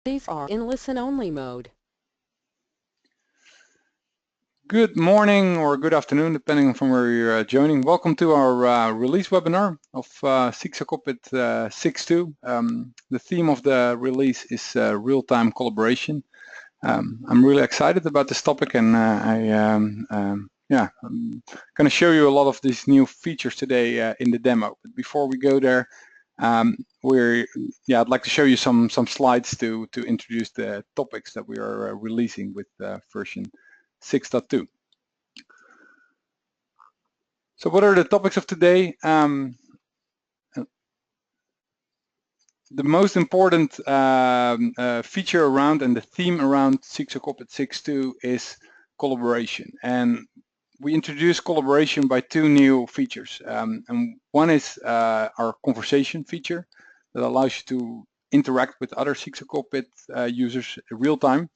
These are in listen-only mode. Good morning or good afternoon, depending on from where you're joining. Welcome to our release webinar of CXO Cockpit 6.2. The theme of the release is real-time collaboration. I'm really excited about this topic, and I'm going to show you a lot of these new features today in the demo. But before we go there, I'd like to show you some slides to introduce the topics that we are releasing with version 6.2. So what are the topics of today? The most important feature around and the theme around CXO Cockpit 6.2 is collaboration. And we introduced collaboration by two new features. And one is our conversation feature that allows you to interact with other CXO Cockpit users in real time.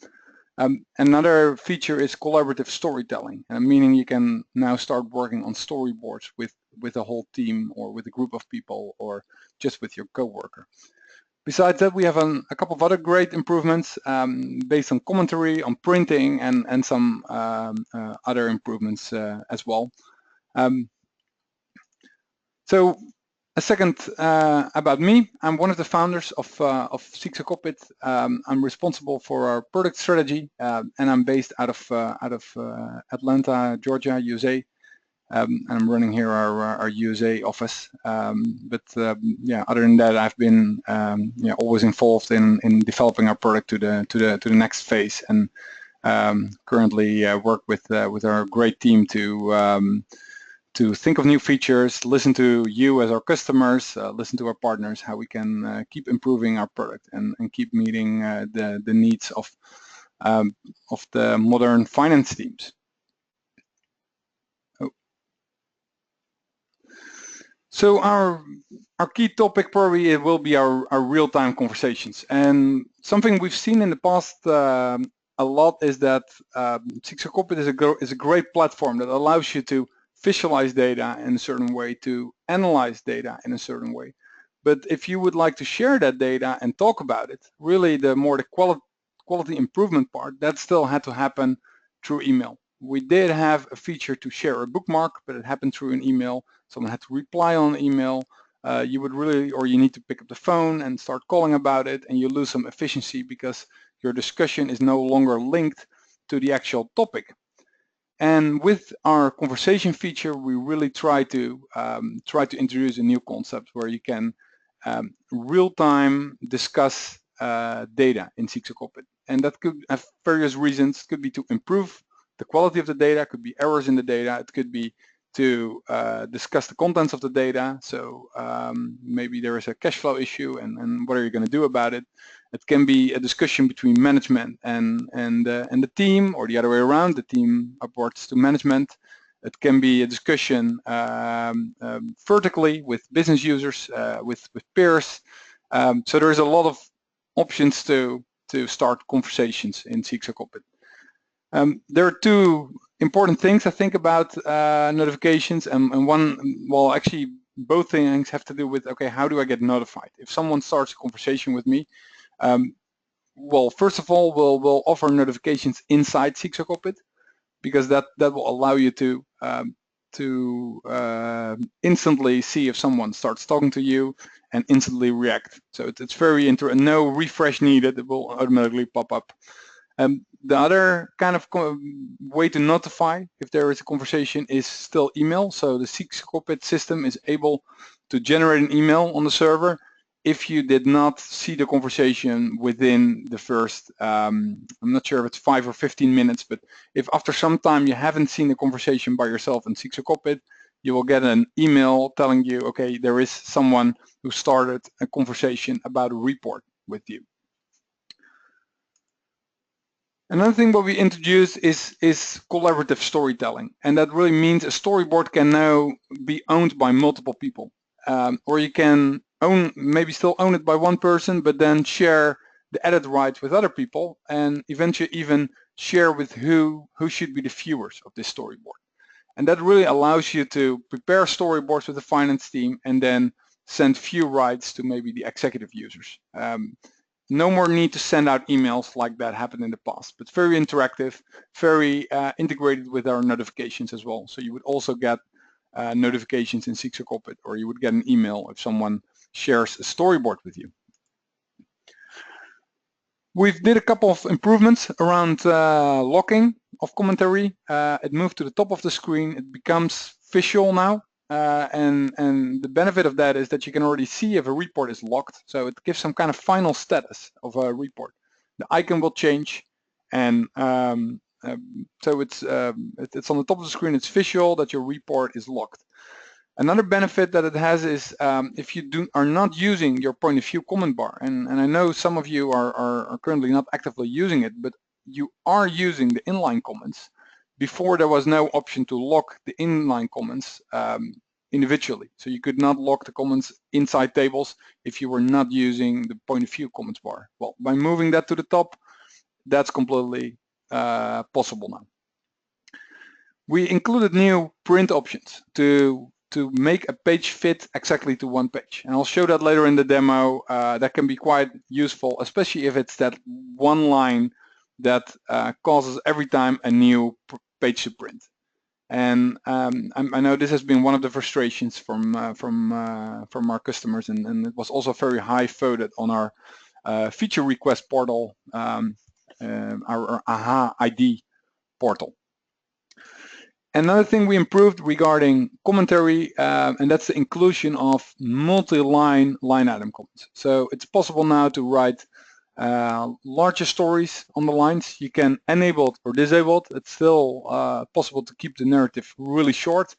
Another feature is collaborative storytelling, meaning you can now start working on storyboards with a whole team or with a group of people or just with your coworker. Besides that, we have a couple of other great improvements based on commentary, on printing, and some other improvements as well. So a second about me. I'm one of the founders of CXO Cockpit. I'm responsible for our product strategy, and I'm based out of Atlanta, Georgia, USA. And I'm running here our USA office. Other than that, I've been always involved in developing our product to the next phase, and currently work with our great team to think of new features, listen to you as our customers, listen to our partners, how we can keep improving our product and keep meeting the needs of the modern finance teams. Oh. So our key topic probably will be our real-time conversations. And something we've seen in the past a lot is that CXO Cockpit is a great platform that allows you to visualize data in a certain way, to analyze data in a certain way. But if you would like to share that data and talk about it, really the quality improvement part, that still had to happen through email. We did have a feature to share a bookmark, but it happened through an email. Someone had to reply on an email. You need to pick up the phone and start calling about it, and you lose some efficiency because your discussion is no longer linked to the actual topic. And with our conversation feature, we really try to introduce a new concept where you can real-time discuss data in CXO Cockpit. And that could have various reasons. It could be to improve the quality of the data, it could be errors in the data, it could be to discuss the contents of the data. So maybe there is a cash flow issue, and what are you going to do about it? It can be a discussion between management and the team, or the other way around, the team upwards to management. It can be a discussion vertically with business users, with peers. So there's a lot of options to start conversations in CXO Cockpit. There are two important things I think about notifications, and one, well, actually both things have to do with, okay, how do I get notified? If someone starts a conversation with me, well, first of all, we'll offer notifications inside CXO Cockpit, because that will allow you to instantly see if someone starts talking to you and instantly react. So it's very no refresh needed, it will automatically pop up. The other kind of way to notify if there is a conversation is still email. So the CXO Cockpit system is able to generate an email on the server if you did not see the conversation within the first, I'm not sure if it's 5 or 15 minutes, but if after some time you haven't seen the conversation by yourself in CXO Cockpit, you will get an email telling you, okay, there is someone who started a conversation about a report with you. Another thing what we introduced is collaborative storytelling, and that really means a storyboard can now be owned by multiple people, or you can maybe still own it by one person, but then share the edit rights with other people, and eventually even share with who should be the viewers of this storyboard. And that really allows you to prepare storyboards with the finance team and then send view rights to maybe the executive users. no more need to send out emails like that happened in the past, but very interactive, very integrated with our notifications as well. So you would also get notifications in CXO Cockpit, or you would get an email if someone shares a storyboard with you. We've did a couple of improvements around locking of commentary. It moved to the top of the screen. It becomes visual now. And the benefit of that is that you can already see if a report is locked. So it gives some kind of final status of a report. The icon will change, and so it's on the top of the screen. It's visual that your report is locked. Another benefit that it has is if you are not using your point of view comment bar, and I know some of you are currently not actively using it, but you are using the inline comments. Before, there was no option to lock the inline comments individually. So you could not lock the comments inside tables if you were not using the point of view comments bar. Well, by moving that to the top, that's completely possible now. We included new print options to make a page fit exactly to one page. And I'll show that later in the demo. That can be quite useful, especially if it's that one line that causes every time a new page to print. And I know this has been one of the frustrations from our customers, and it was also very high voted on our feature request portal, our AHA ID portal. Another thing we improved regarding commentary, and that's the inclusion of multi-line line item comments. So it's possible now to write larger stories on the lines. You can enable it or disable it. It's still possible to keep the narrative really short,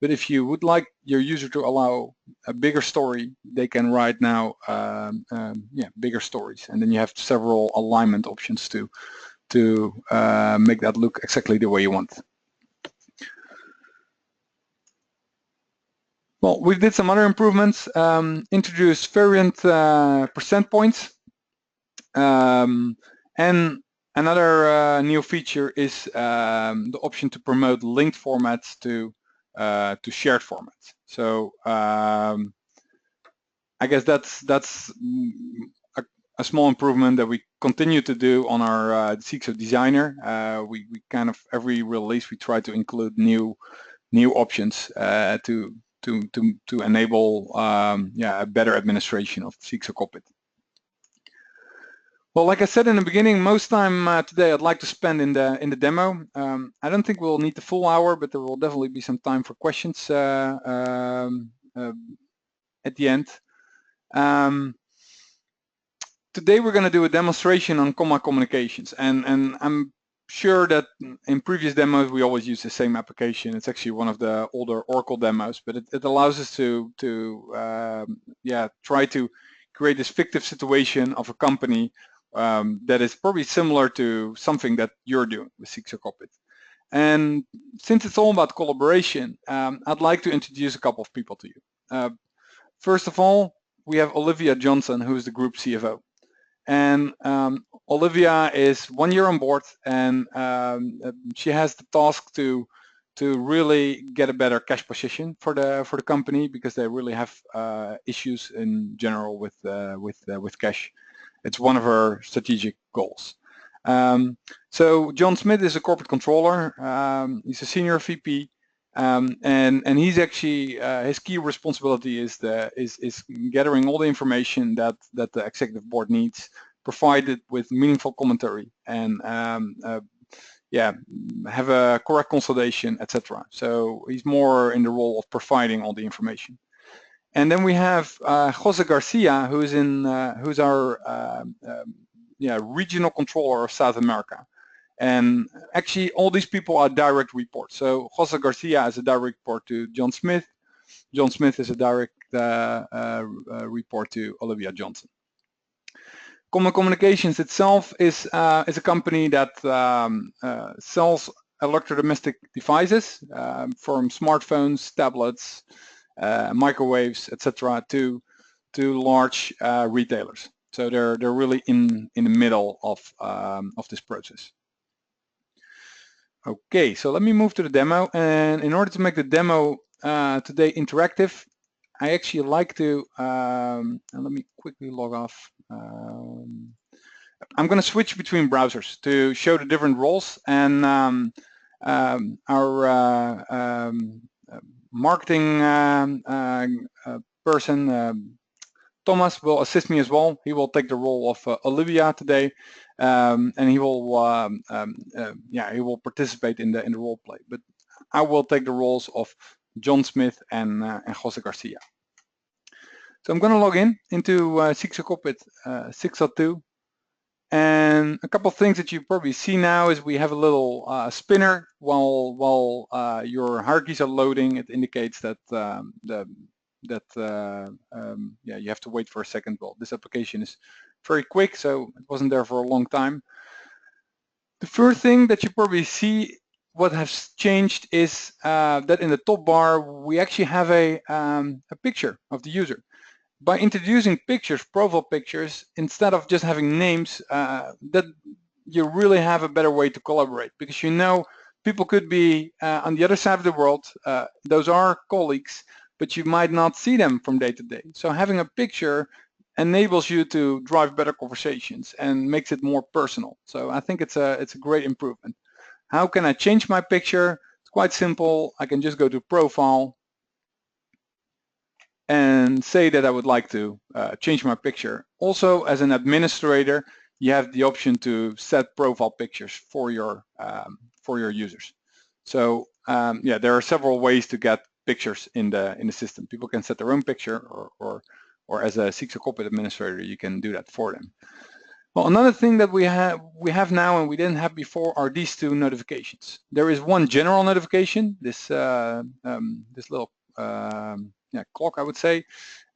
but if you would like your user to allow a bigger story, they can write now bigger stories, and then you have several alignment options to make that look exactly the way you want. Well, we did some other improvements, introduced variant percent points, and another new feature is the option to promote linked formats to shared formats. So I guess that's a small improvement that we continue to do on our CXO Designer. We kind of every release we try to include new options to enable a better administration of CXO Cockpit. Well, like I said in the beginning, most time today I'd like to spend in the demo. I don't think we'll need the full hour, but there will definitely be some time for questions at the end. Today we're going to do a demonstration on comma communications, and I'm sure that in previous demos we always use the same application. It's actually one of the older Oracle demos, but it allows us to try to create this fictive situation of a company that is probably similar to something that you're doing with CXO Cockpit. And since it's all about collaboration, I'd like to introduce a couple of people to you. First of all, we have Olivia Johnson, who is the group CFO. And Olivia is 1 year on board, and she has the task to really get a better cash position for the company, because they really have issues in general with cash. It's one of her strategic goals. So John Smith is a corporate controller. He's a senior VP, and he's actually his key responsibility is gathering all the information that the executive board needs, provided with meaningful commentary, and have a correct consolidation, etc. So he's more in the role of providing all the information. And then we have Jose Garcia, who's our regional controller of South America. And actually, all these people are direct reports. So Jose Garcia is a direct report to John Smith. John Smith is a direct report to Olivia Johnson. Common Communications itself is a company that sells electrodomestic devices from smartphones, tablets, microwaves, etc., to large retailers. So they're really in the middle of this process. Okay, so let me move to the demo, and in order to make the demo today interactive, I actually like to let me quickly log off I'm going to switch between browsers to show the different roles, and our marketing person, Thomas, will assist me as well. He will take the role of Olivia today, and he will he will participate in the role play. But I will take the roles of John Smith and Jose Garcia. So I'm going to log in into CXO Cockpit 6.2. And a couple of things that you probably see now is we have a little spinner while your hierarchies are loading. It indicates that you have to wait for a second. Well, this application is very quick, so it wasn't there for a long time. The first thing that you probably see what has changed is that in the top bar we actually have a picture of the user. By introducing pictures, profile pictures, instead of just having names, that you really have a better way to collaborate, because you know people could be on the other side of the world. Those are colleagues, but you might not see them from day to day. So having a picture enables you to drive better conversations and makes it more personal. So I think it's a great improvement. How can I change my picture? It's quite simple. I can just go to Profile and say that I would like to change my picture. Also, as an administrator, you have the option to set profile pictures for your users. So there are several ways to get pictures in the system. People can set their own picture, or as a CXO Cockpit administrator, you can do that for them. Well, another thing that we have now and we didn't have before are these two notifications. There is one general notification, this little clock, I would say,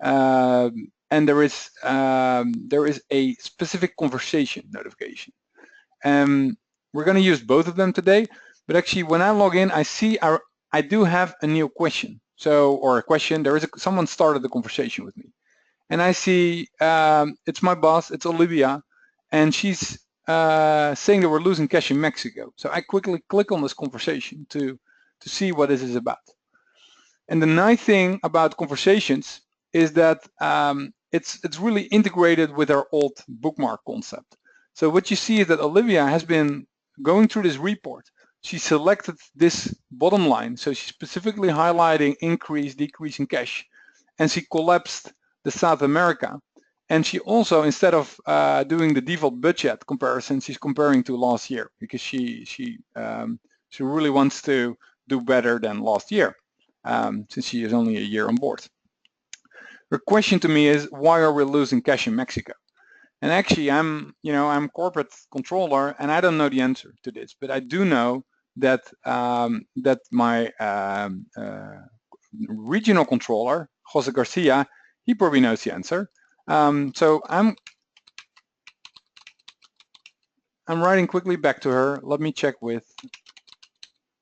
and there is a specific conversation notification. We're going to use both of them today, but actually when I log in, I see I do have a new question. So, or a question, someone started the conversation with me, and I see it's my boss, it's Olivia, and she's saying that we're losing cash in Mexico. So I quickly click on this conversation to see what this is about. And the nice thing about conversations is that it's really integrated with our old bookmark concept. So what you see is that Olivia has been going through this report. She selected this bottom line, so she's specifically highlighting increase, decrease in cash, and she collapsed the South America. And she also, instead of doing the default budget comparison, she's comparing to last year, because she really wants to do better than last year. Since she is only a year on board. Her question to me is, why are we losing cash in Mexico? And actually, I'm corporate controller, and I don't know the answer to this, but I do know that that my regional controller, Jose Garcia, he probably knows the answer. So I'm writing quickly back to her. Let me check with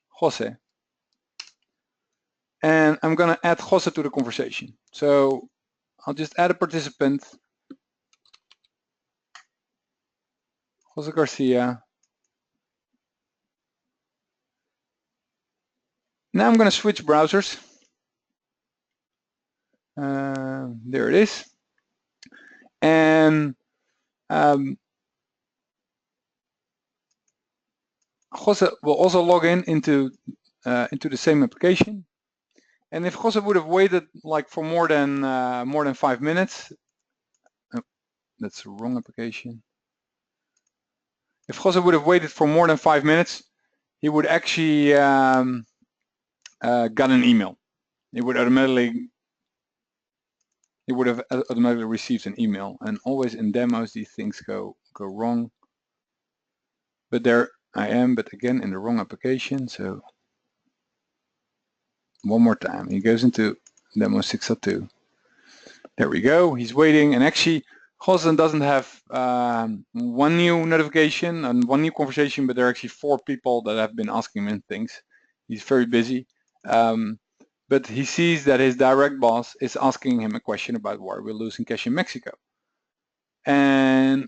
Jose. And I'm going to add Jose to the conversation. So I'll just add a participant, Jose Garcia. Now I'm going to switch browsers. There it is. And Jose will also log into the same application. And if Jose would have waited like for more than 5 minutes, oh, that's the wrong application. If Jose would have waited for more than 5 minutes, he would actually got an email. He would have automatically received an email. And always in demos, these things go wrong. But there I am, but again in the wrong application. So one more time, he goes into demo 6.2. There we go. He's waiting, and actually Jose doesn't have one new notification and one new conversation, but there are actually 4 people that have been asking him things. He's very busy, but he sees that his direct boss is asking him a question about why we're losing cash in Mexico. And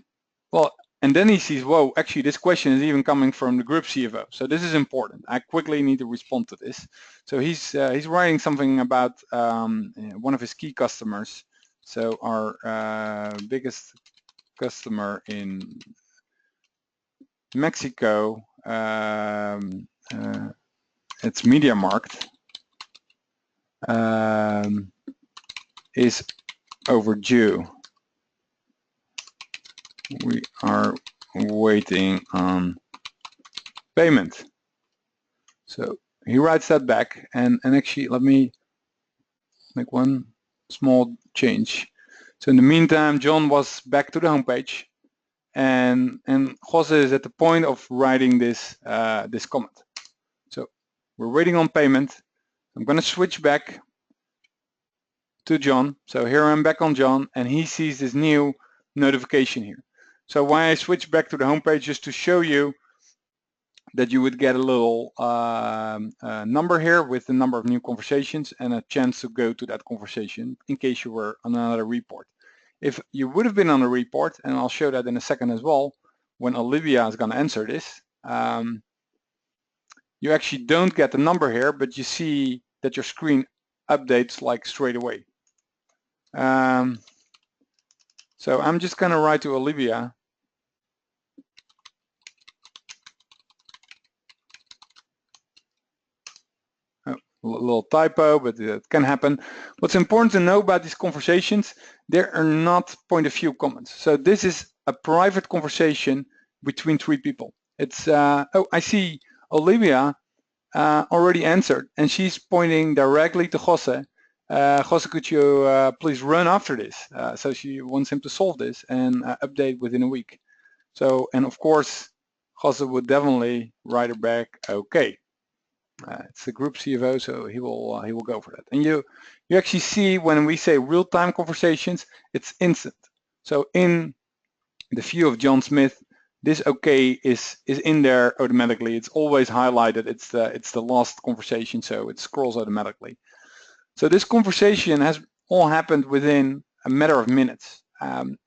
well, and then he sees, whoa, actually this question is even coming from the group CFO. So this is important. I quickly need to respond to this. So he's writing something about one of his key customers. So our biggest customer in Mexico, it's MediaMarkt, is overdue. We are waiting on payment. So he writes that back, and actually let me make one small change. So in the meantime, John was back to the homepage, and Jose is at the point of writing this this comment. So we're waiting on payment. I'm going to switch back to John. So here I'm back on John, and he sees this new notification here. So why I switch back to the homepage, just to show you that you would get a little number here with the number of new conversations and a chance to go to that conversation in case you were on another report. If you would have been on a report, and I'll show that in a second as well, when Olivia is going to answer this, you actually don't get the number here, but you see that your screen updates like straight away. So I'm just going to write to Olivia. A little typo, but it can happen. What's important to know about these conversations, they are not point of view comments. So this is a private conversation between three people. It's oh, I see Olivia already answered, and she's pointing directly to Jose. Jose, could you please run after this? So she wants him to solve this and update within a week. So, and of course, Jose would definitely write her back, okay. It's the group CFO, so he will go for that. And you actually see when we say real-time conversations, it's instant. So in the view of John Smith, this okay is in there automatically. It's always highlighted. It's the last conversation, so it scrolls automatically. So this conversation has all happened within a matter of minutes,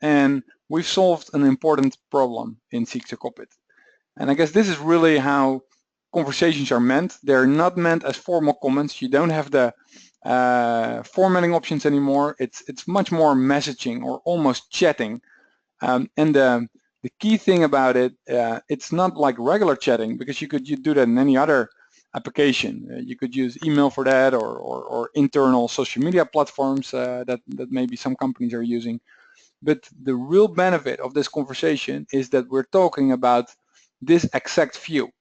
and we've solved an important problem in CXO Cockpit. And I guess this is really how conversations are meant. They're not meant as formal comments. You don't have the formatting options anymore. It's much more messaging or almost chatting. And the key thing about it, it's not like regular chatting, because you do that in any other application. You could use email for that, or internal social media platforms that maybe some companies are using. But the real benefit of this conversation is that we're talking about this exact view.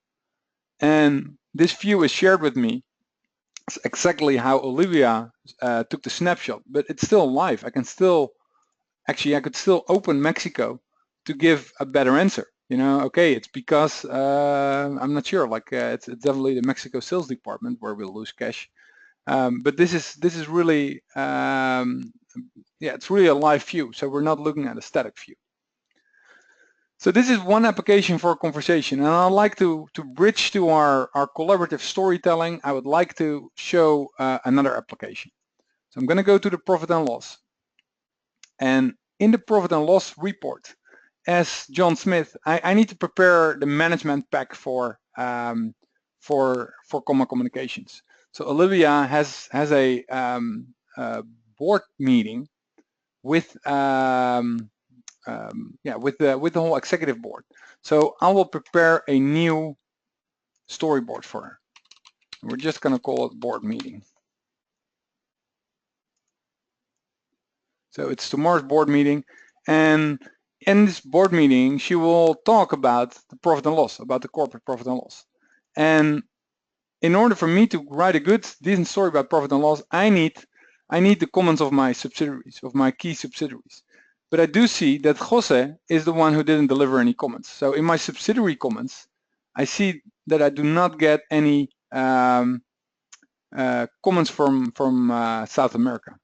And this view is shared with me. It's exactly how Olivia took the snapshot, but it's still live. I could still open Mexico to give a better answer. You know, okay, it's because I'm not sure. Like it's definitely the Mexico sales department where we'll lose cash. But this is really yeah, it's really a live view. So we're not looking at a static view. So this is one application for a conversation, and I'd like to bridge to our collaborative storytelling. I would like to show another application. So I'm going to go to the profit and loss, and in the profit and loss report, as John Smith, I need to prepare the management pack for common communications. So Olivia has a board meeting with with the whole executive board. So I will prepare a new storyboard for her. We're just going to call it board meeting. So it's tomorrow's board meeting, and in this board meeting she will talk about the profit and loss, about the corporate profit and loss. And in order for me to write a good, decent story about profit and loss, I need the comments of my subsidiaries, of my key subsidiaries. But I do see that Jose is the one who didn't deliver any comments. So in my subsidiary comments, I see that I do not get any comments from South America.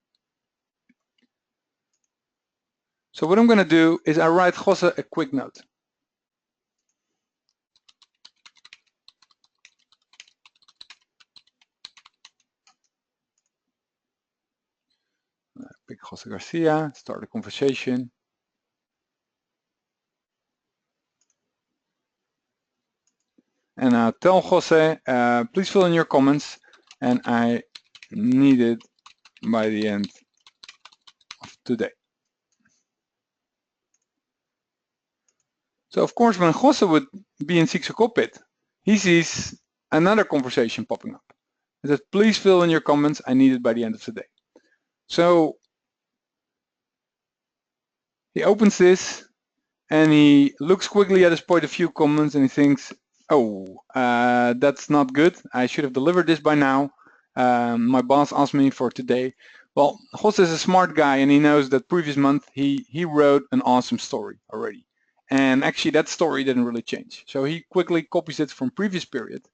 So what I'm going to do is I write Jose a quick note. Pick Jose Garcia, start a conversation. And I'll tell Jose, please fill in your comments, and I need it by the end of today. So of course, when Jose would be in CXO Cockpit, he sees another conversation popping up. It says, please fill in your comments, I need it by the end of the day. So he opens this and he looks quickly at his point of view comments and he thinks, oh, that's not good. I should have delivered this by now. My boss asked me for today. Well, Jose is a smart guy and he knows that previous month he wrote an awesome story already. And actually that story didn't really change. So he quickly copies it from previous period.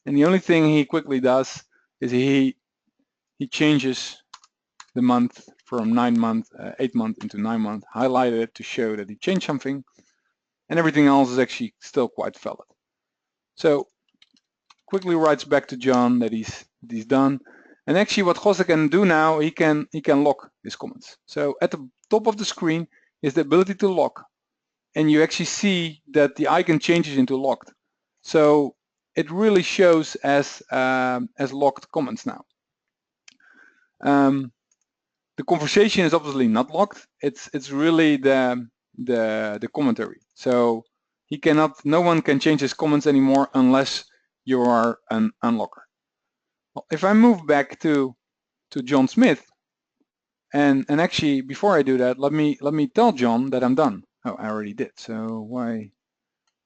And the only thing he quickly does is he changes the month from 8 month into 9 month, highlighted it to show that he changed something, and everything else is actually still quite valid. So quickly writes back to John that he's done. And actually what Jose can do now, he can lock his comments. So at the top of the screen is the ability to lock. And you actually see that the icon changes into locked. So it really shows as locked comments now. The conversation is obviously not locked. It's really the commentary. So no one can change his comments anymore unless you are an unlocker. Well, if I move back to John Smith, and actually before I do that, let me tell John that I'm done. Oh, I already did. So why?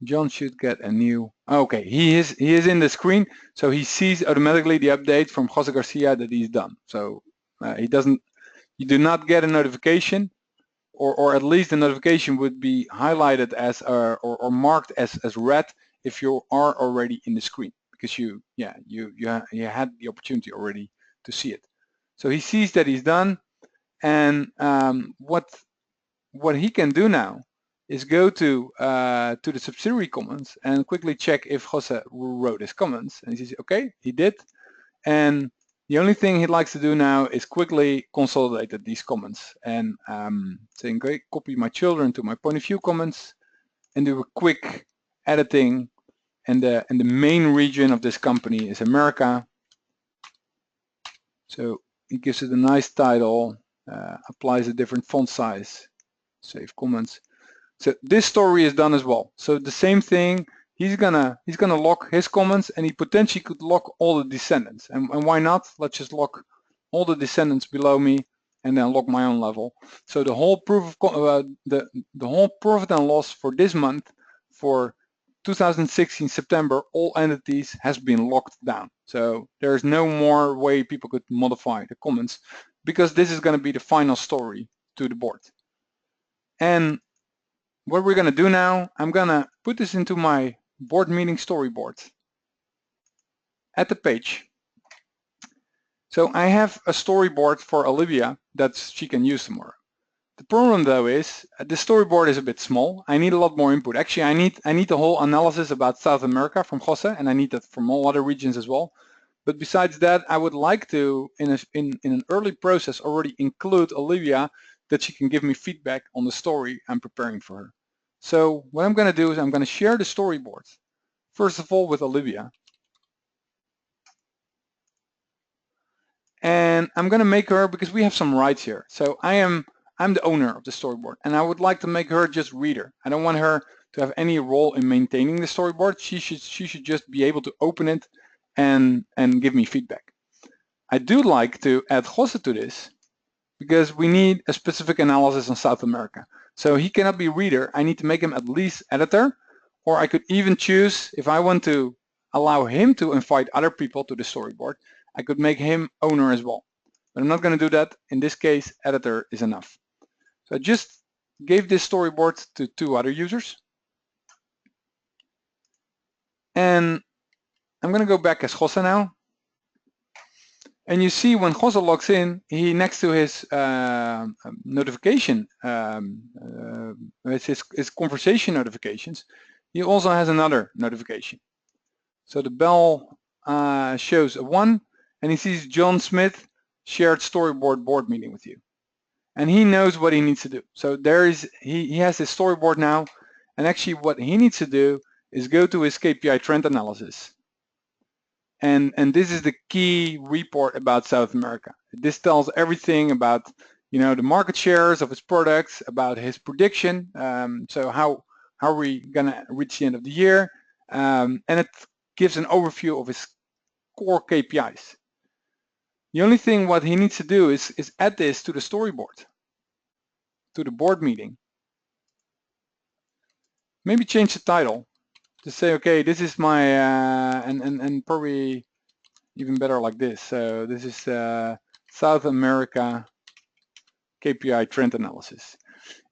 John should get a new. Okay, he is in the screen, so he sees automatically the update from Jose Garcia that he's done. So he doesn't. You do not get a notification, or at least the notification would be highlighted as or marked as red if you are already in the screen, because you had the opportunity already to see it. So he sees that he's done, and what he can do now is go to the subsidiary comments and quickly check if Jose wrote his comments, and he says, okay, he did, and the only thing he likes to do now is quickly consolidate these comments and saying, okay, copy my children to my point of view comments and do a quick editing. And the main region of this company is America. So he gives it a nice title, applies a different font size, save comments. So this story is done as well. So the same thing. He's gonna lock his comments, and he potentially could lock all the descendants. And why not? Let's just lock all the descendants below me, and then lock my own level. So the whole the whole profit and loss for this month, for 2016 September, all entities has been locked down. So there's no more way people could modify the comments, because this is going to be the final story to the board. And what we're going to do now, I'm going to put this into my board meeting storyboard at the page. So I have a storyboard for Olivia that she can use tomorrow. The problem though is the storyboard is a bit small. I need a lot more input. Actually, I need the whole analysis about South America from Jose, and I need that from all other regions as well. But besides that, I would like to, in an early process, already include Olivia, that she can give me feedback on the story I'm preparing for her. So what I'm going to do is I'm going to share the storyboard, first of all with Olivia. And I'm going to make her, because we have some rights here. So I'm the owner of the storyboard, and I would like to make her just reader. I don't want her to have any role in maintaining the storyboard. She should just be able to open it and give me feedback. I do like to add Jose to this, because we need a specific analysis on South America. So he cannot be reader. I need to make him at least editor, or I could even choose, if I want to allow him to invite other people to the storyboard, I could make him owner as well. But I'm not going to do that. In this case, editor is enough. So I just gave this storyboard to 2 other users. And I'm going to go back as Jose now. And you see when Jose logs in, he, next to his notification, his conversation notifications, he also has another notification. So the bell shows a 1, and he sees John Smith shared storyboard board meeting with you. And he knows what he needs to do. So he has his storyboard now, and actually what he needs to do is go to his KPI trend analysis. And this is the key report about South America. This tells everything about, the market shares of his products, about his prediction. So how are we gonna reach the end of the year, and it gives an overview of his core KPIs. The only thing what he needs to do is add this to the storyboard, to the board meeting. Maybe change the title to say, okay, this is my, and probably even better like this. So this is South America KPI trend analysis.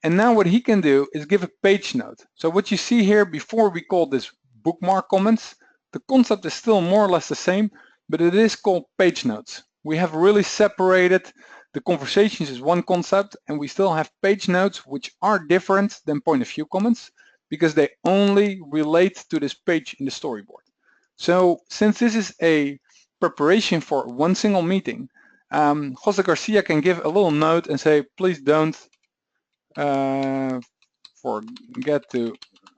And now what he can do is give a page note. So what you see here, before we call this bookmark comments, the concept is still more or less the same, but it is called page notes. We have really separated the conversations is one concept, and we still have page notes which are different than point of view comments because they only relate to this page in the storyboard. So since this is a preparation for one single meeting, Jose Garcia can give a little note and say, please don't forget to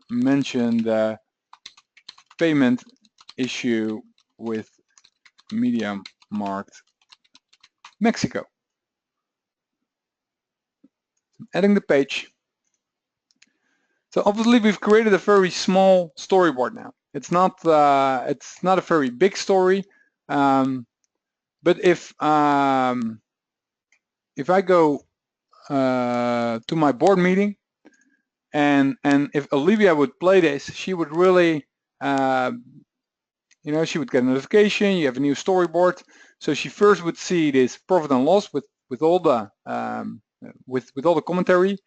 mention the payment issue with Media Markt Mexico. Adding the page. So obviously we've created a very small storyboard now. It's not a very big story, but if I go to my board meeting, and if Olivia would play this, she would really, she would get a notification. You have a new storyboard. So she first would see this profit and loss with all the with all the commentary,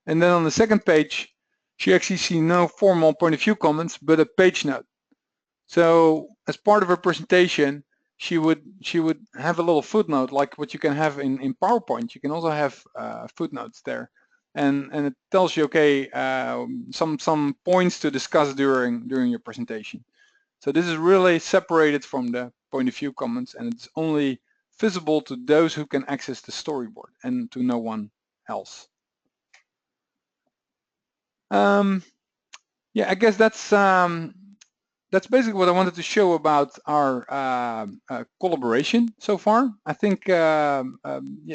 and then on the second page, she actually see no formal point of view comments, but a page note. So as part of her presentation, she would have a little footnote like what you can have in PowerPoint. You can also have footnotes there, and it tells you, okay, some points to discuss during your presentation. So this is really separated from the point of view comments, and it's only visible to those who can access the storyboard and to no one else. Yeah, I guess that's basically what I wanted to show about our collaboration so far. I think yeah,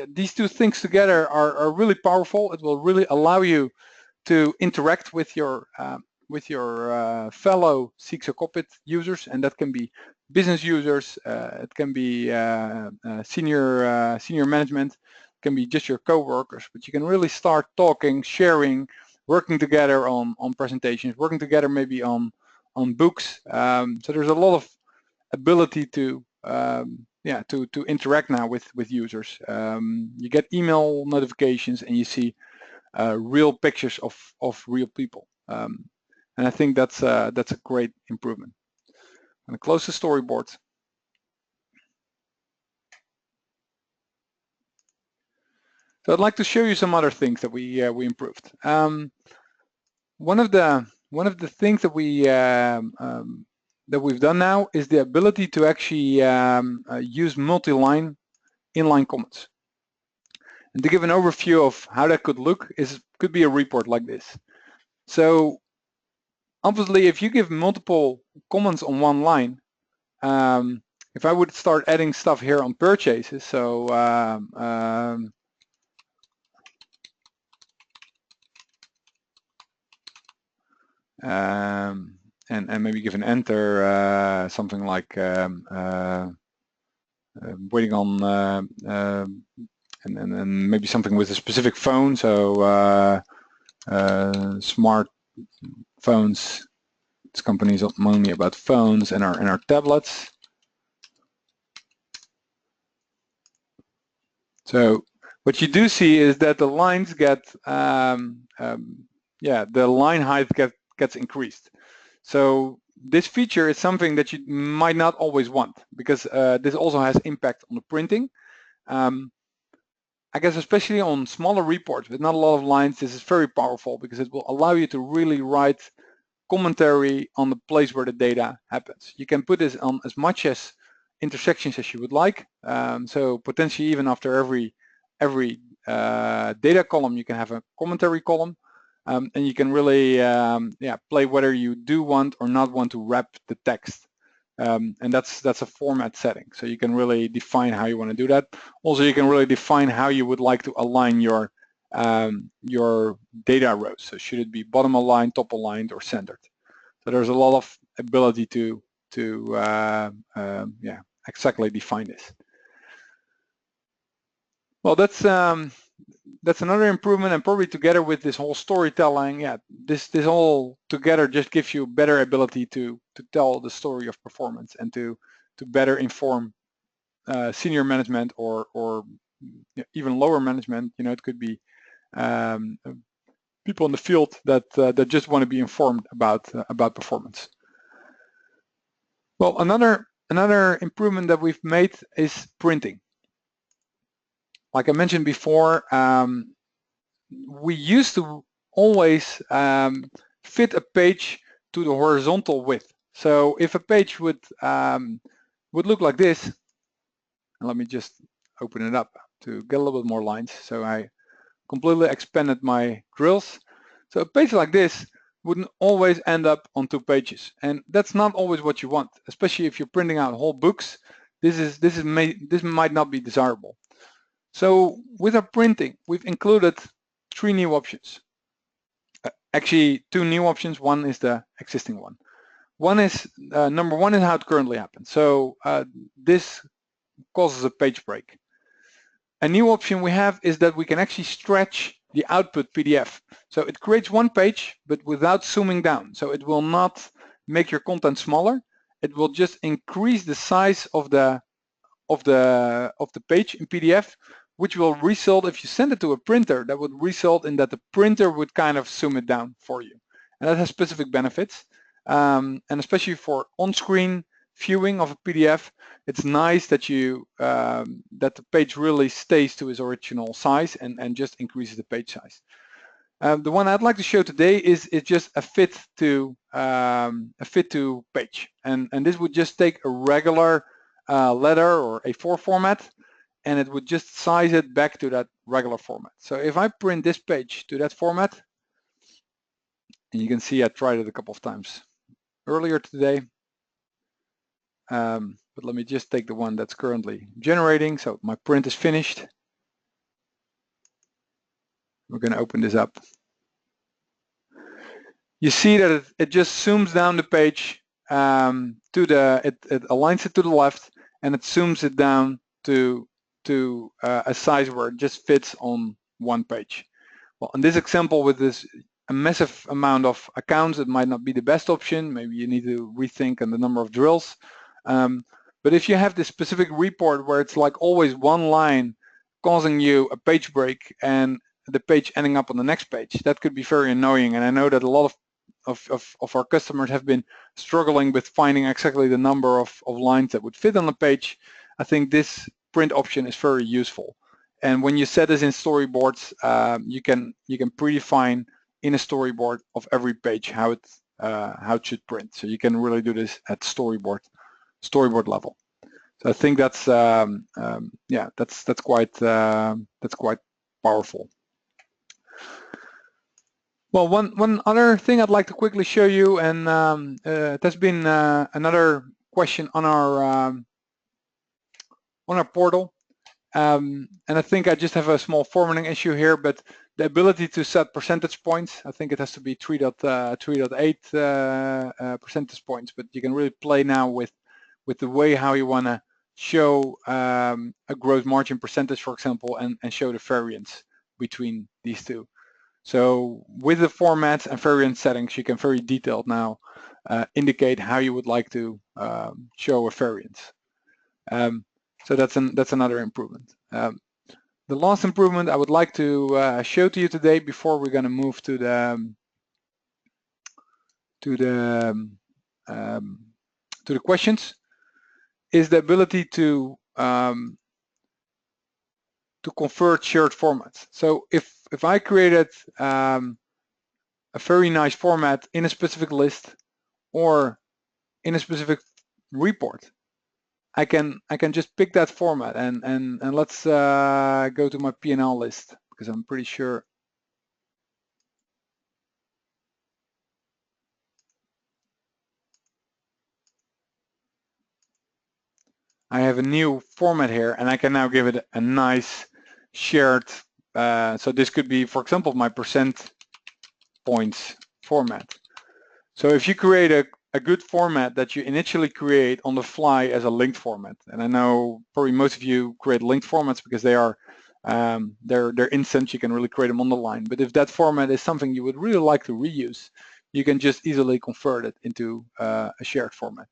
these two things together are really powerful. It will really allow you to interact with your fellow CXO Cockpit users, and that can be business users, it can be senior management, it can be just your co-workers, but you can really start talking, sharing, working together on presentations, working together maybe on books. So there's a lot of ability to yeah, to interact now with users. You get email notifications and you see real pictures of real people. And I think that's a great improvement. I'm going to close the storyboard. So I'd like to show you some other things that we improved. One of the things that we've done now is the ability to actually use multi-line inline comments. And to give an overview of how that could look, could be a report like this. So obviously, if you give multiple comments on one line, if I would start adding stuff here on purchases, so and maybe give an enter, something like waiting on, and maybe something with a specific phone, so smart phones. This company is mainly about phones and our tablets. So what you do see is that the lines get, yeah, the line height gets increased. So this feature is something that you might not always want, because this also has impact on the printing. I guess especially on smaller reports with not a lot of lines, this is very powerful because it will allow you to really write commentary on the place where the data happens. You can put this on as much as intersections as you would like. So potentially even after every data column, you can have a commentary column, and you can really yeah, play whether you do want or not want to wrap the text. And that's a format setting. So you can really define how you want to do that. Also, you can really define how you would like to align your your data rows. So should it be bottom aligned, top aligned, or centered? So there's a lot of ability to yeah, exactly define this. Well, that's another improvement, and probably together with this whole storytelling, yeah, this all together just gives you better ability to tell the story of performance and to better inform senior management or even lower management. You know, it could be people in the field that that just want to be informed about performance. Well, another improvement that we've made is printing. Like I mentioned before, we used to always fit a page to the horizontal width. So if a page would look like this, and let me just open it up to get a little bit more lines. So I completely expanded my drills. So a page like this wouldn't always end up on 2 pages, and that's not always what you want, especially if you're printing out whole books. This might not be desirable. So with our printing, we've included 3 new options. Actually, 2 new options. One is the existing one. One is number 1 is how it currently happens. So this causes a page break. A new option we have is that we can actually stretch the output PDF. So it creates 1 page, but without zooming down. So it will not make your content smaller. It will just increase the size of the page in PDF, which will result, if you send it to a printer, that would result in that the printer would kind of zoom it down for you. And that has specific benefits. And especially for on-screen viewing of a PDF, it's nice that you that the page really stays to its original size and just increases the page size. The one I'd like to show today is just a fit to page, and this would just take a regular letter or A4 format, and it would just size it back to that regular format. So if I print this page to that format, and you can see I tried it a couple of times earlier today, but let me just take the one that's currently generating. So my print is finished. We're going to open this up. You see that it just zooms down the page it aligns it to the left, and it zooms it down to a size where it just fits on 1 page. Well, in this example, with a massive amount of accounts, it might not be the best option. Maybe you need to rethink on the number of drills. But if you have this specific report where it's like always 1 line causing you a page break and the page ending up on the next page, that could be very annoying. And I know that a lot of our customers have been struggling with finding exactly the number of lines that would fit on the page. I think this print option is very useful. And when you set this in storyboards, you can predefine in a storyboard of every page how it should print. So you can really do this at storyboard level. So I think that's yeah, that's quite powerful. Well, one other thing I'd like to quickly show you, and it has been another question on our portal, and I think I just have a small formatting issue here, but the ability to set percentage points, I think it has to be 3.8 percentage points, but you can really play now with the way how you want to show a gross margin percentage, for example, and show the variance between these two. So with the formats and variance settings, you can very detailed now indicate how you would like to show a variance. So that's another improvement. The last improvement I would like to show to you today before we're going to move to the questions is the ability to convert shared formats. So if I created a very nice format in a specific list or in a specific report, I can just pick that format and let's go to my P&L list, because I'm pretty sure I have a new format here, and I can now give it a nice shared So this could be, for example, my percent points format. So if you create a good format that you initially create on the fly as a linked format, and I know probably most of you create linked formats because they are they're instant, you can really create them on the line. But if that format is something you would really like to reuse, you can just easily convert it into a shared format.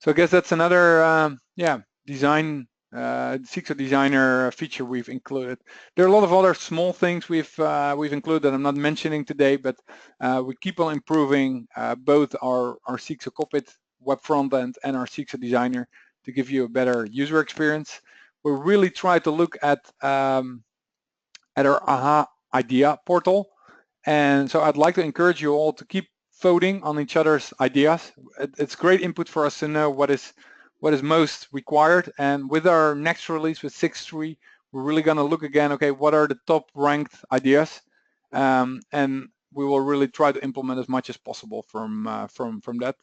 So I guess that's another design CXO Designer feature we've included. There are a lot of other small things we've included that I'm not mentioning today, but we keep on improving both our CXO Cockpit web front end and our CXO Designer to give you a better user experience. We really try to look at our AHA idea portal, and so I'd like to encourage you all to keep voting on each other's ideas. It's great input for us to know what is most required. And with our next release with 6.3, we're really going to look again, okay, what are the top ranked ideas? And we will really try to implement as much as possible from that.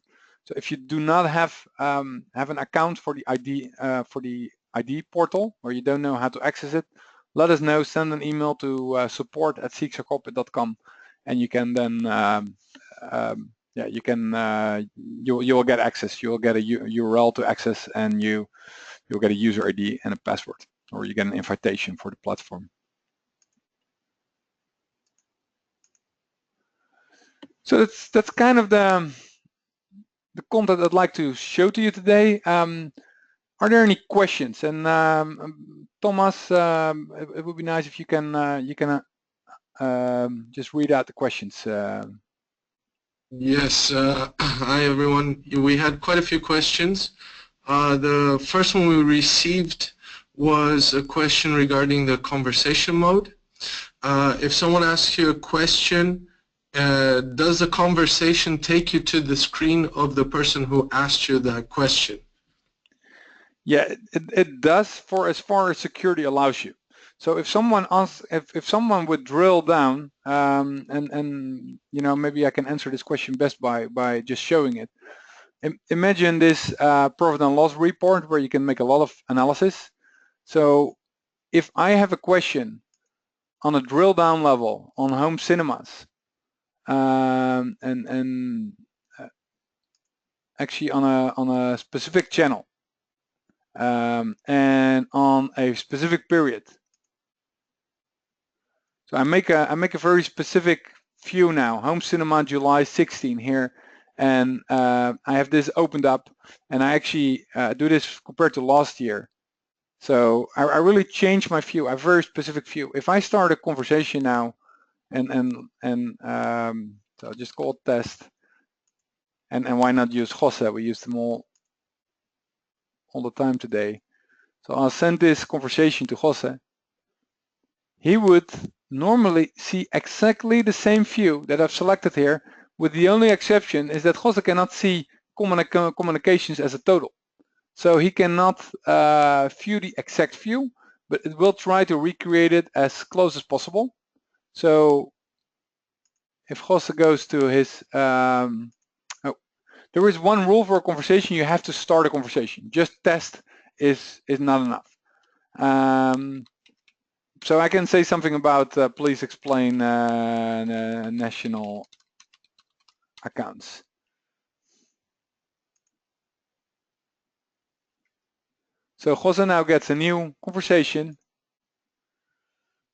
So if you do not have an account for the ID portal, or you don't know how to access it, let us know. Send an email to support@cxocockpit.com, and you can then you'll get access. You'll get a URL to access, and you'll get a user ID and a password, or you get an invitation for the platform. So that's kind of the content I'd like to show to you today. Are there any questions? And Thomas, it would be nice if you can just read out the questions. Yes. Hi, everyone. We had quite a few questions. The first one we received was a question regarding the conversation mode. If someone asks you a question, does the conversation take you to the screen of the person who asked you that question? Yeah, it does, for as far as security allows you. So if someone asks, if someone would drill down, and you know, maybe I can answer this question best by just showing it. Imagine this profit and loss report where you can make a lot of analysis. So if I have a question on a drill down level on home cinemas, and actually on a specific channel, and on a specific period. So I make a very specific view now, home cinema July 16 here, and I have this opened up, and I actually do this compared to last year. So I really change my view, a very specific view. If I start a conversation now, and so I'll just call it test, and why not use Jose? We use them all the time today. So I'll send this conversation to Jose. He would normally see exactly the same view that I've selected here, with the only exception is that Jose cannot see communications as a total. So he cannot view the exact view, but it will try to recreate it as close as possible. So if Jose goes to his, there is one rule for a conversation: you have to start a conversation. Just test is not enough. So I can say something about please explain national accounts. So Jose now gets a new conversation.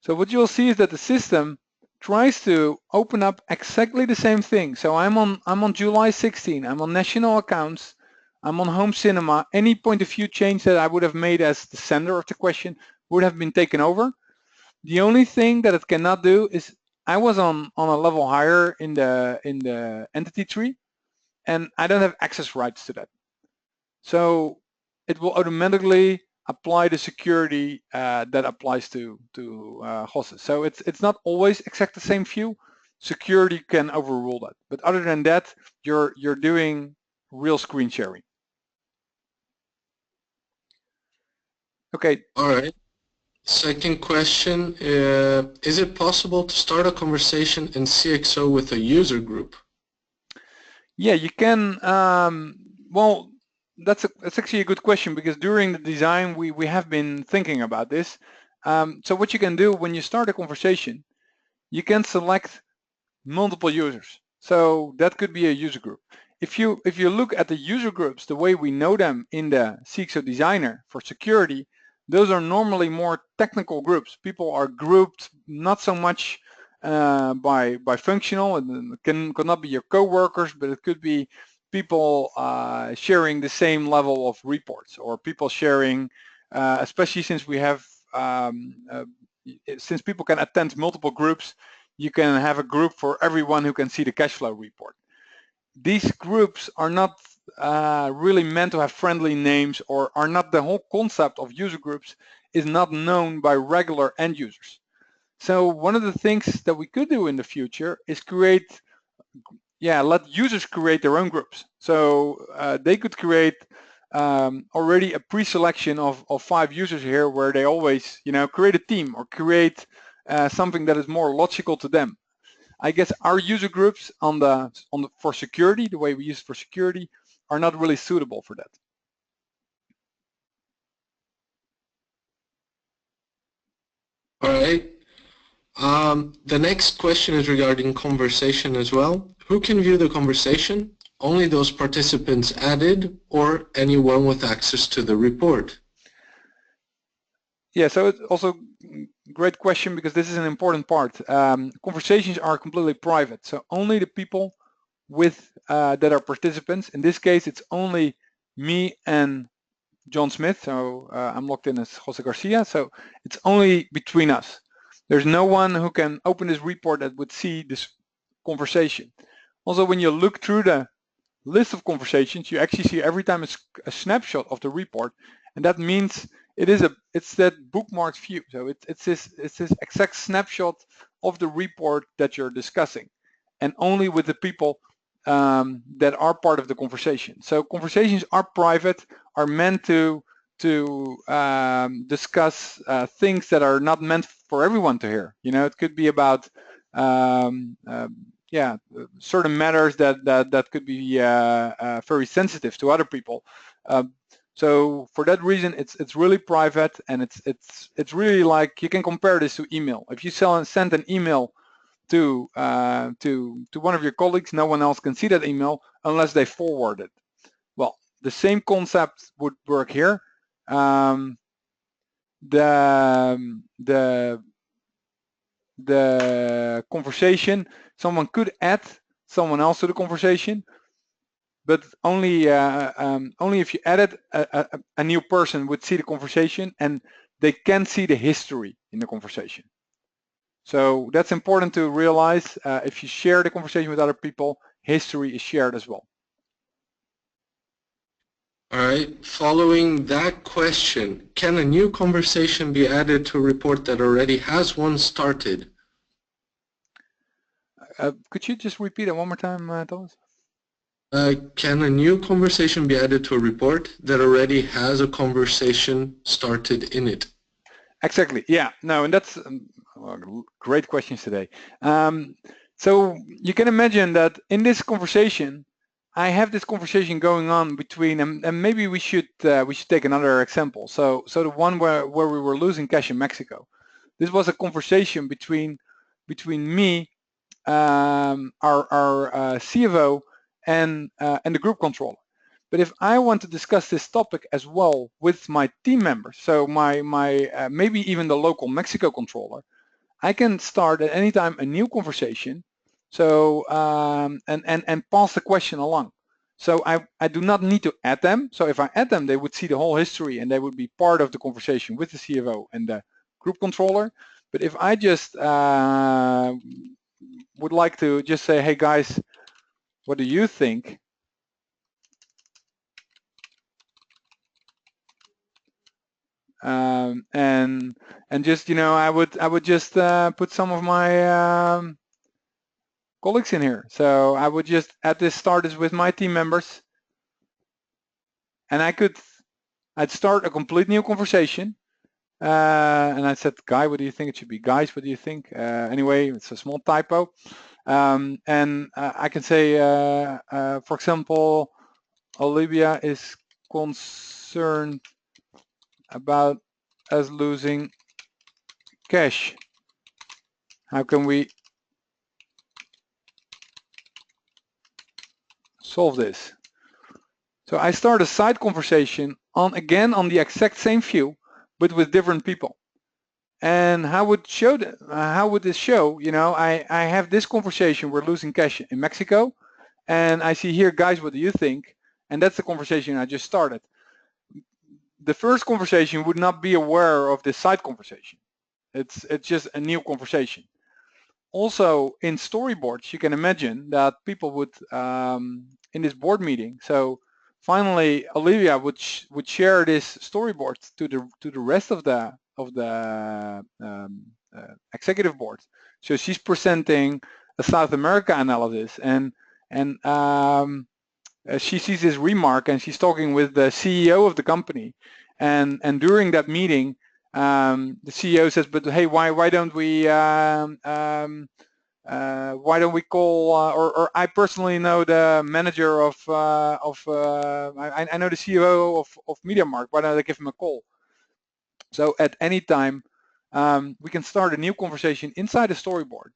So what you'll see is that the system tries to open up exactly the same thing. So I'm on July 16. I'm on national accounts. I'm on home cinema. Any point of view change that I would have made as the sender of the question would have been taken over. The only thing that it cannot do is, I was on a level higher in the entity tree, and I don't have access rights to that. So it will automatically apply the security that applies to Jose. So it's not always exactly the same view. Security can overrule that. But other than that, you're doing real screen sharing. Okay. All right. Second question, is it possible to start a conversation in CXO with a user group? Yeah, you can. Well, that's actually a good question, because during the design we have been thinking about this, So what you can do when you start a conversation, you can select multiple users. So that could be a user group. If you look at the user groups, the way we know them in the CXO Designer for security, those are normally more technical groups. People are grouped not so much by functional, and could not be your coworkers, but it could be people sharing the same level of reports, or people sharing, especially since we have since people can attend multiple groups, you can have a group for everyone who can see the cash flow report. These groups are not really meant to have friendly names, or are not, the whole concept of user groups is not known by regular end users. So one of the things that we could do in the future is create, let users create their own groups. So they could create already a pre-selection of 5 users here, where they always, create a team, or create something that is more logical to them. I guess our user groups for security, the way we use it for security, are not really suitable for that. All right. The next question is regarding conversation as well. Who can view the conversation? Only those participants added, or anyone with access to the report? Yeah, so it's also a great question, because this is an important part. Conversations are completely private, so only the people that are participants. In this case, it's only me and John Smith, so I'm logged in as Jose Garcia, so it's only between us. There's no one who can open this report that would see this conversation. Also, when you look through the list of conversations, you actually see every time a snapshot of the report, and that means it's that bookmarked view. So it's this exact snapshot of the report that you're discussing, and only with the people that are part of the conversation. So conversations are private, are meant to discuss things that are not meant for everyone to hear. It could be about certain matters that could be very sensitive to other people. So for that reason, it's really private, and it's really like, you can compare this to email. If you send an email to one of your colleagues, no one else can see that email unless they forward it. Well, the same concept would work here. The conversation, someone could add someone else to the conversation, but only if you added a new person would see the conversation, and they can see the history in the conversation. So that's important to realize. If you share the conversation with other people, history is shared as well. All right. Following that question, can a new conversation be added to a report that already has one started? Could you just repeat it one more time, Thomas? Can a new conversation be added to a report that already has a conversation started in it? Exactly. Yeah. No, and that's great questions today. So you can imagine that in this conversation, I have this conversation going on between, and maybe we should take another example. So the one where we were losing cash in Mexico. This was a conversation between me, our CFO, and the group controller. But if I want to discuss this topic as well with my team members, so my maybe even the local Mexico controller, I can start at any time a new conversation. So and pass the question along. So I do not need to add them. So if I add them, they would see the whole history, and they would be part of the conversation with the CFO and the group controller. But if I just would like to just say, hey guys, what do you think? And just, I would just put some of my colleagues in here. So I would just at this start is with my team members, and I'd start a complete new conversation. And I said, Guy, what do you think? It should be guys, what do you think? Anyway, it's a small typo. And I can say, for example, Olivia is concerned about us losing cache. How can we solve this? So I start a side conversation again on the exact same view, but with different people. And how would this show? You know, I have this conversation. We're losing cash in Mexico, and I see here, guys, what do you think? And that's the conversation I just started. The first conversation would not be aware of this side conversation. It's just a new conversation. Also, in storyboards, you can imagine that people would in this board meeting. So finally, Olivia would share this storyboard to the rest of the executive board. So she's presenting a South America analysis, and she sees this remark, and she's talking with the CEO of the company, and during that meeting, the CEO says, "But hey, why don't we call?" Or I personally know the manager of I know the CEO of MediaMarkt. Why don't I give him a call? So at any time, we can start a new conversation inside a storyboard,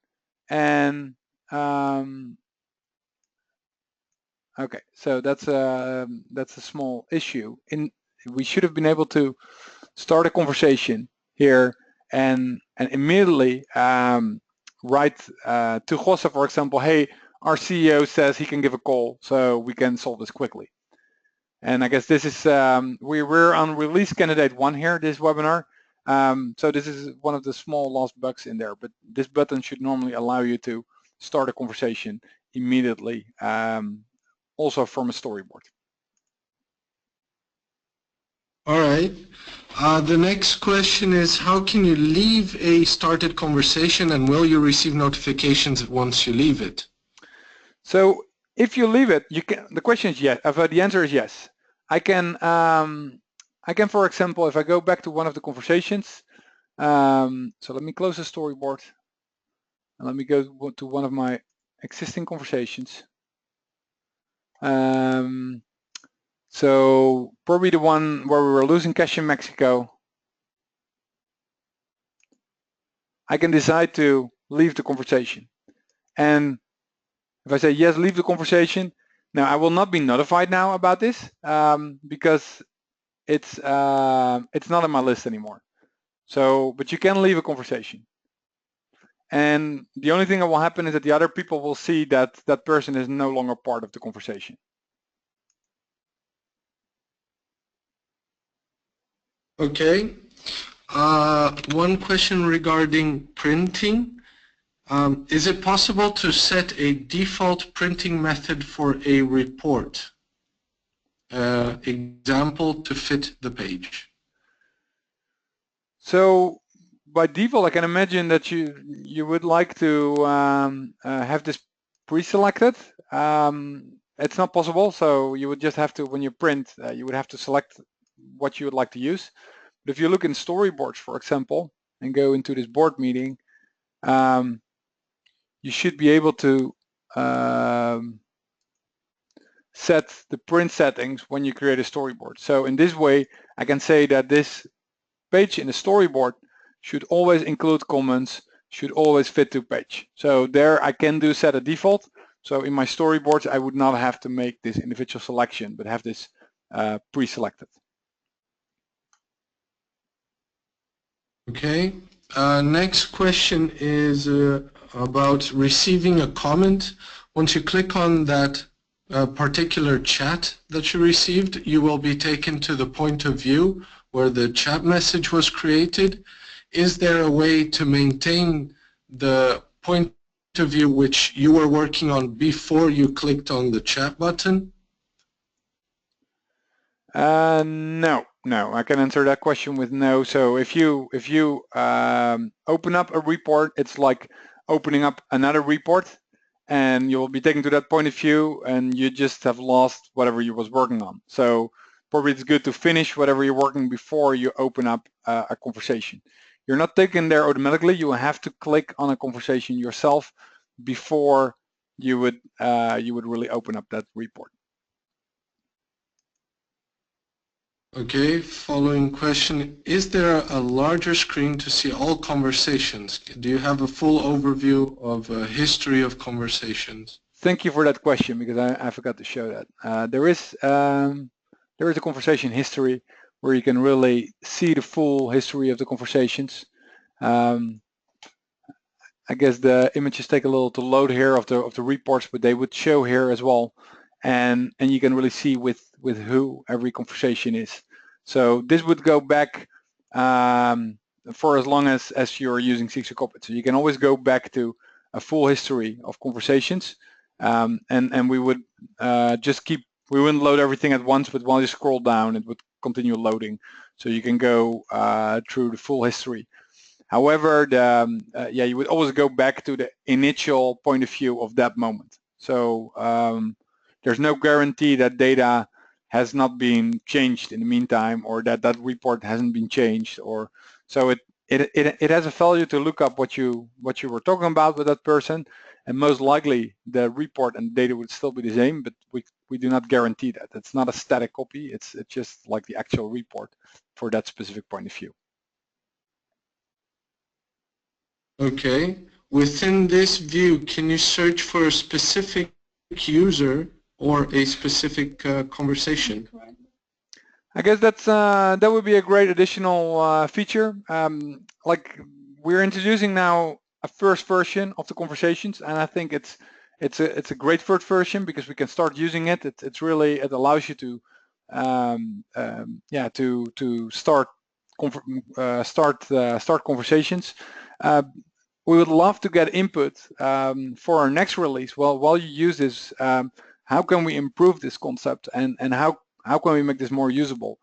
and okay, so that's a small issue. We should have been able to start a conversation here and immediately write to Jose, for example, hey, our CEO says he can give a call, so we can solve this quickly. And I guess this is we're on release candidate 1 here, this webinar. So this is one of the small lost bugs in there, but this button should normally allow you to start a conversation immediately, also from a storyboard. All right. The next question is, how can you leave a started conversation, and will you receive notifications once you leave it? So if you leave it, you can. The question is yes. The answer is yes. I can, for example, if I go back to one of the conversations, so let me close the storyboard, and let me go to one of my existing conversations. So probably the one where we were losing cash in Mexico. I can decide to leave the conversation. And if I say yes, leave the conversation, now I will not be notified now about this because it's not on my list anymore. So, but you can leave a conversation. And the only thing that will happen is that the other people will see that that person is no longer part of the conversation. Okay. One question regarding printing. Is it possible to set a default printing method for a report? Example to fit the page. So by default, I can imagine that you would like to have this pre-selected. It's not possible, so you would just have to, when you print, you would have to select what you would like to use. But if you look in storyboards, for example, and go into this board meeting, you should be able to set the print settings when you create a storyboard. So in this way, I can say that this page in the storyboard should always include comments, should always fit to page. So there I can set a default. So in my storyboards, I would not have to make this individual selection, but have this pre-selected. Okay. Next question is about receiving a comment. Once you click on that particular chat that you received, you will be taken to the point of view where the chat message was created. Is there a way to maintain the point of view which you were working on before you clicked on the chat button? No, I can answer that question with no. So if you open up a report, it's like opening up another report, and you'll be taken to that point of view, and you just have lost whatever you was working on. So probably it's good to finish whatever you're working before you open up a conversation. You're not taken there automatically. You have to click on a conversation yourself before you would really open up that report. Okay, following question. Is there a larger screen to see all conversations? Do you have a full overview of a history of conversations? Thank you for that question, because I forgot to show that. There is a conversation history where you can really see the full history of the conversations. I guess the images take a little to load here of the reports, but they would show here as well, and you can really see with who every conversation is. So this would go back for as long as you're using CXO Cockpit. So you can always go back to a full history of conversations, and we would we wouldn't load everything at once, but while you scroll down, it would continue loading. So you can go through the full history. However, you would always go back to the initial point of view of that moment. So there's no guarantee that data has not been changed in the meantime, or that report hasn't been changed, or so it has a value to look up what you were talking about with that person, and most likely the report and data would still be the same, but we do not guarantee that. It's not a static copy. It's just like the actual report for that specific point of view. Okay. Within this view, can you search for a specific user or a specific conversation? I guess that would be a great additional feature. Like, we're introducing now a first version of the conversations, and I think it's a great first version because we can start using it. It allows you to to start conversations. We would love to get input for our next release. Well, while you use this, how can we improve this concept, and how can we make this more usable?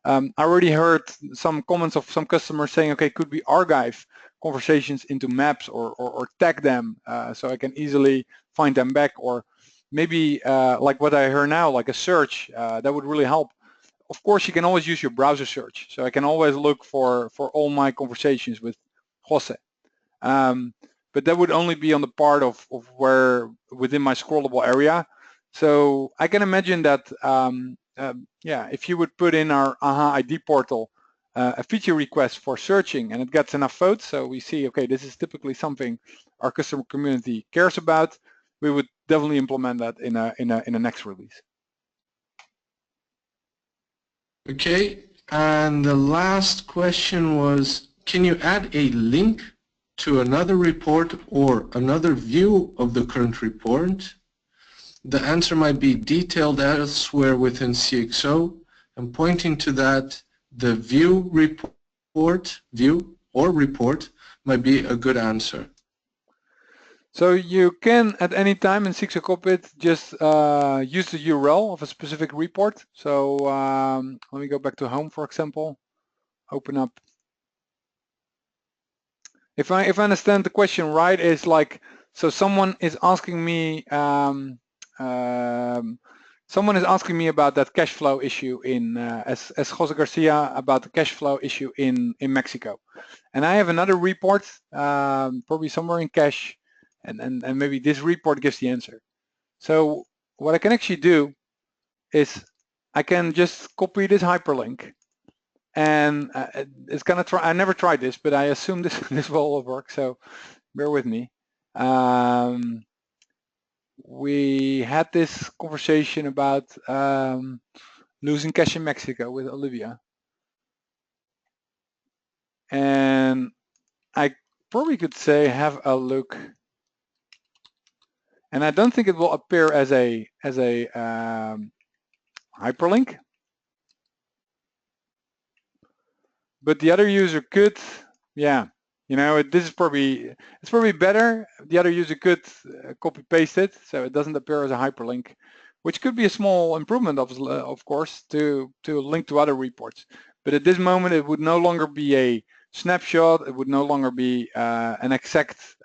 I already heard some comments of some customers saying, okay, could we archive conversations into maps or tag them so I can easily find them back, or maybe like what I heard now, like a search, that would really help. Of course, you can always use your browser search, so I can always look for all my conversations with Jose. But that would only be on the part of where within my scrollable area. So I can imagine that if you would put in our AHA ID portal a feature request for searching, and it gets enough votes, so we see, okay, this is typically something our customer community cares about, we would definitely implement that in a next release. Okay, and the last question was, can you add a link to another report or another view of the current report? The answer might be detailed elsewhere within CXO, and pointing to that, the view or report might be a good answer. So you can, at any time in CXO Cockpit, just use the URL of a specific report. So let me go back to home, for example, open up. If I understand the question right, is like, so someone is asking me about that cash flow issue in as Jose Garcia about the cash flow issue in Mexico, and I have another report probably somewhere in cash, and maybe this report gives the answer. So what I can actually do is I can just copy this hyperlink, and it's gonna try. I never tried this, but I assume this will all work. So bear with me. We had this conversation about losing cash in Mexico with Olivia, and I probably could say have a look, and I don't think it will appear as a hyperlink, but the other user could, yeah. You know, it's probably better. The other user could copy paste it, so it doesn't appear as a hyperlink, which could be a small improvement, of course, to link to other reports. But at this moment, it would no longer be a snapshot. It would no longer be an exact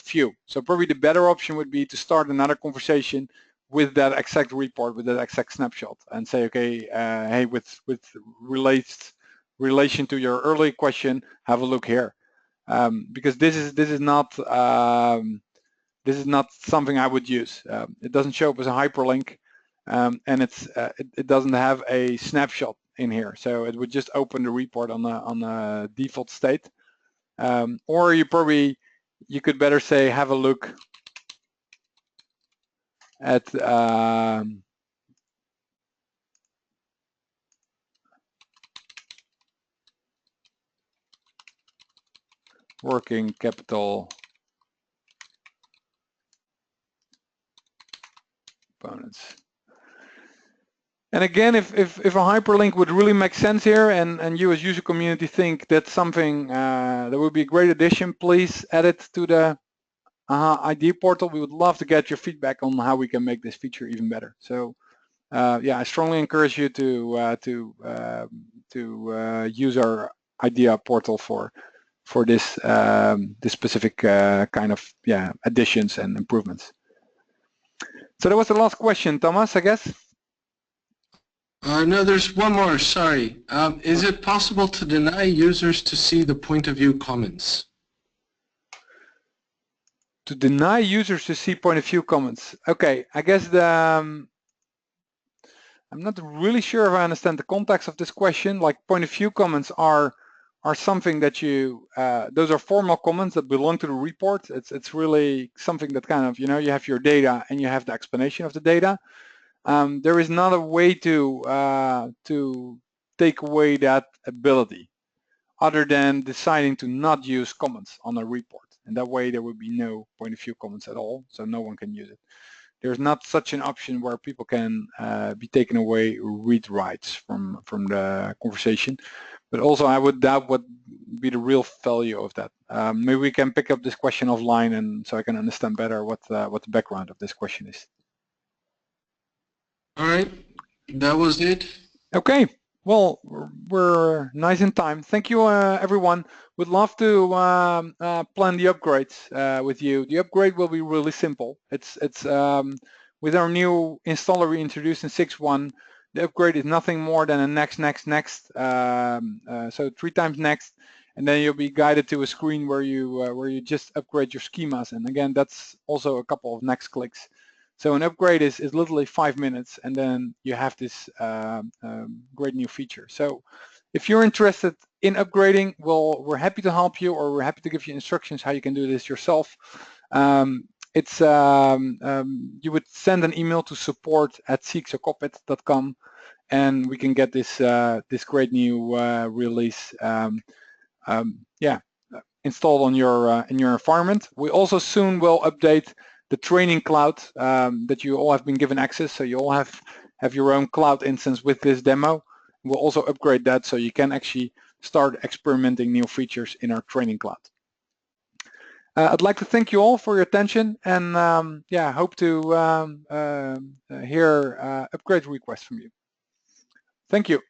view. So probably the better option would be to start another conversation with that exact report, with that exact snapshot, and say, okay, hey, with relation to your earlier question, have a look here, because this is not something I would use. It doesn't show up as a hyperlink, and it doesn't have a snapshot in here, so it would just open the report on the default state. Or you could better say have a look at working capital components. And again, if a hyperlink would really make sense here, and you as user community think that's something that would be a great addition, please add it to the ID portal. We would love to get your feedback on how we can make this feature even better. So yeah, I strongly encourage you to use our idea portal for this this specific kind of additions and improvements. So that was the last question, Thomas, I guess. No, there's one more, sorry. Is it possible to deny users to see the point of view comments? To deny users to see point of view comments. Okay, I guess I'm not really sure if I understand the context of this question. Like, point of view comments are something that those are formal comments that belong to the report. It's really something that kind of, you have your data and you have the explanation of the data. There is not a way to take away that ability other than deciding to not use comments on a report. And that way there would be no point of view comments at all, so no one can use it. There's not such an option where people can be taken away read rights from the conversation. But also I would doubt what be the real value of that. Maybe we can pick up this question offline, and so I can understand better what the background of this question is. All right, that was it. Okay, well, we're nice in time. Thank you, everyone. Would love to plan the upgrades with you. The upgrade will be really simple. It's with our new installer we introduced in 6.1. The upgrade is nothing more than a next, so 3 times next, and then you'll be guided to a screen where you just upgrade your schemas. And again, that's also a couple of next clicks. So an upgrade is literally 5 minutes, and then you have this great new feature. So if you're interested in upgrading, we're happy to help you, or we're happy to give you instructions how you can do this yourself. You would send an email to support@cxocockpit.com, and we can get this this great new release installed on your in your environment. We also soon will update the training cloud that you all have been given access, so you all have your own cloud instance with this demo. We'll also upgrade that so you can actually start experimenting new features in our training cloud. I'd like to thank you all for your attention, and hope to hear upgrade requests from you. Thank you.